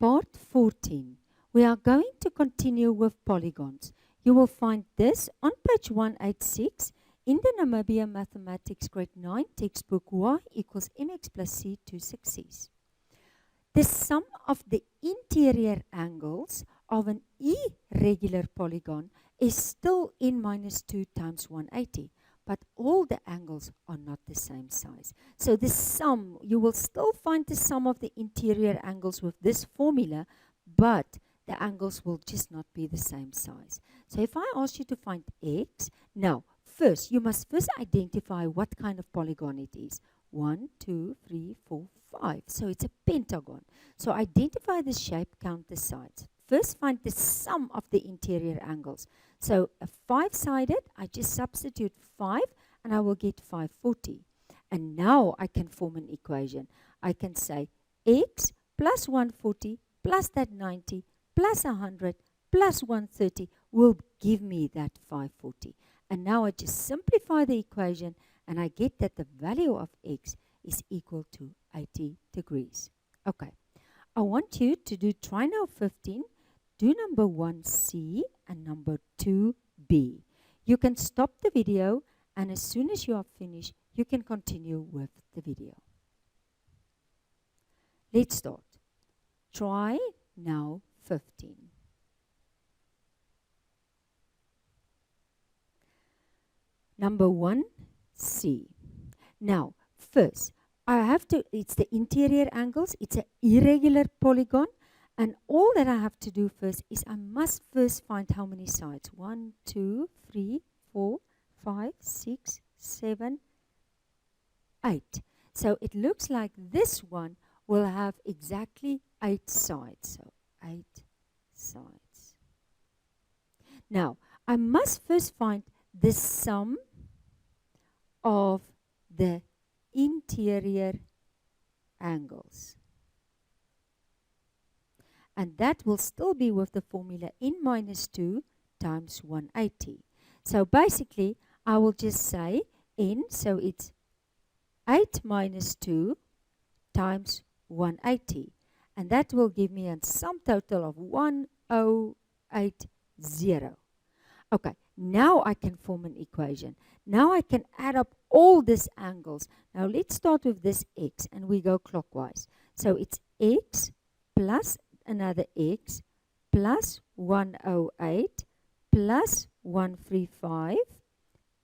Part 14. We are going to continue with polygons. You will find this on page 186 in the Namibian Mathematics Grade 9 textbook y equals mx+c 2 success. The sum of the interior angles of an irregular polygon is still n-2 times 180, but all the angles are not the same size. So the sum, you will still find the sum of the interior angles with this formula, but the angles will just not be the same size. So if I ask you to find x, now first, you must first identify what kind of polygon it is. 1, 2, 3, 4, 5. So it's a pentagon. So identify the shape, count the sides. First, find the sum of the interior angles. So a 5-sided, I just substitute 5 and I will get 540. And now I can form an equation. I can say x plus 140 plus that 90 plus 100 plus 130 will give me that 540. And now I just simplify the equation and I get that the value of x is equal to 80 degrees. Okay, I want you to do try now 15, do number 1c and number 2b. You can stop the video and as soon as you are finished, you can continue with the video. Let's start. Try now 15. Number 1c. Now, first, I have to, it's the interior angles, it's an irregular polygon, and all that I have to do first is I must first find how many sides. 1, 2, 3, 4, 5, 6, 7, 8. So it looks like this one will have exactly 8 sides. So 8 sides. Now, I must first find the sum of the interior angles. And that will still be with the formula n-2 times 180. So basically, I will just say n, so it's 8 minus 2 times 180. And that will give me a sum total of 1080. Okay, now I can form an equation. Now I can add up all these angles. Now let's start with this x and we go clockwise. So it's x plus another x plus 108 plus 135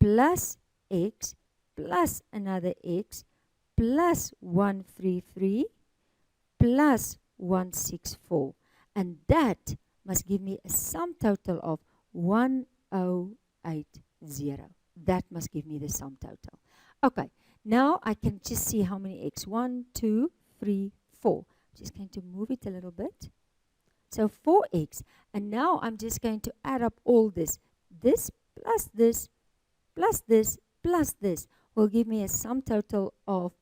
plus x plus another x plus 133 plus 164. And that must give me a sum total of 1080. That must give me the sum total. Okay, now I can just see how many x. 1, 2, 3, 4. I'm just going to move it a little bit. So 4x. And now I'm just going to add up all this. This plus this plus this plus this will give me a sum total of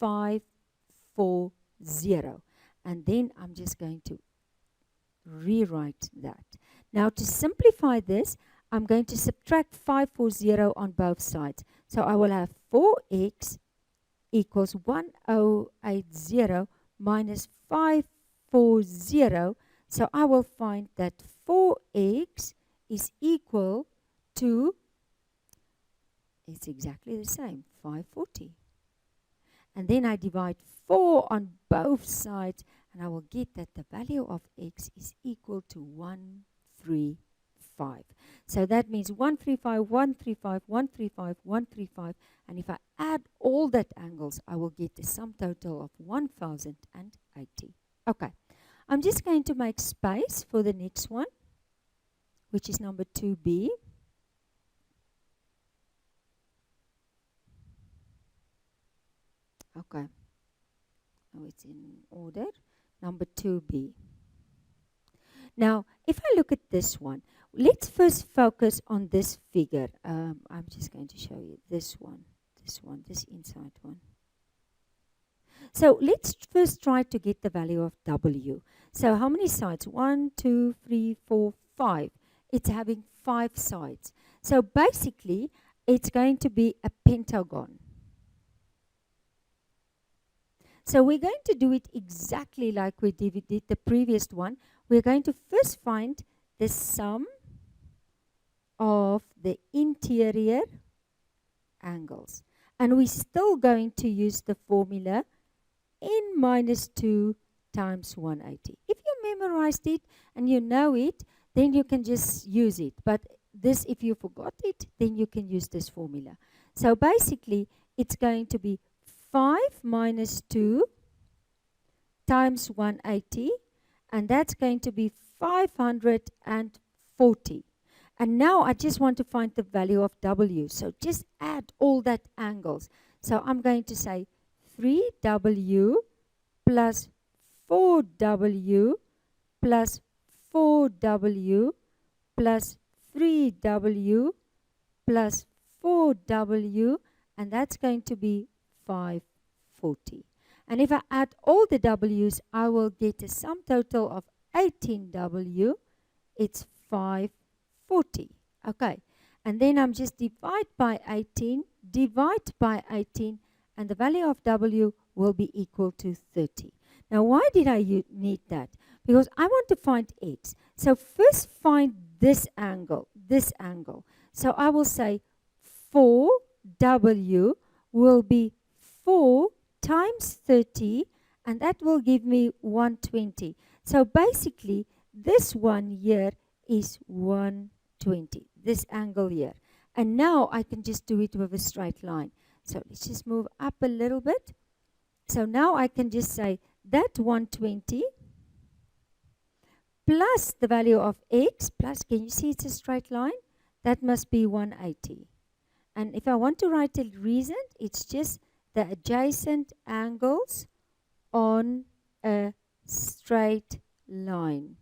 540. And then I'm just going to rewrite that. Now to simplify this, I'm going to subtract 540 on both sides. So I will have 4x equals 1080 minus 540. So I will find that 4x is equal to, it's exactly the same, 540. And then I divide 4 on both sides and I will get that the value of x is equal to 135. So that means 135, 135, 135, 135. And if I add all that angles, I will get the sum total of 1080. Okay, I'm just going to make space for the next one, which is number 2b. Okay, oh, it's in order. Number 2b. Now, if I look at this one, let's first focus on this figure. I'm just going to show you this inside one. So let's first try to get the value of w. So how many sides? 1, 2, 3, 4, 5. It's having 5 sides. So basically, it's going to be a pentagon. So we're going to do it exactly like we did the previous one. We're going to first find the sum of the interior angles. And we're still going to use the formula n minus 2 times 180. If you memorized it and you know it, then you can just use it. But this, if you forgot it, then you can use this formula. So basically, it's going to be 5 minus 2 times 180, and that's going to be 540. And now I just want to find the value of W. So just add all that angles. So I'm going to say 3W plus 4W plus 4W plus 3W plus 4W, and that's going to be 540. And if I add all the W's, I will get a sum total of 18W. It's 540. Okay. And then I'm just divide by 18, and the value of W will be equal to 30. Now, why did I need that? Because I want to find X. So first find this angle. So I will say 4W will be 4 times 30, and that will give me 120. So basically, this one here is 120, this angle here. And now I can just do it with a straight line. So let's just move up a little bit. So now I can just say that 120 plus the value of X plus, can you see it's a straight line? That must be 180. And if I want to write a reason, it's just the adjacent angles on a straight line.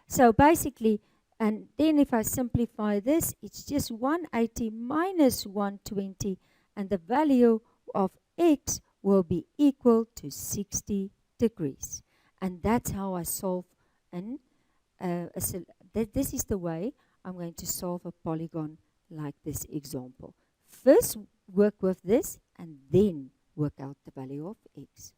So basically, and then if I simplify this, it's just 180 minus 120, and the value of X will be equal to 60 degrees. And that's how I solve this is the way I'm going to solve a polygon like this example. First work with this and then work out the value of X.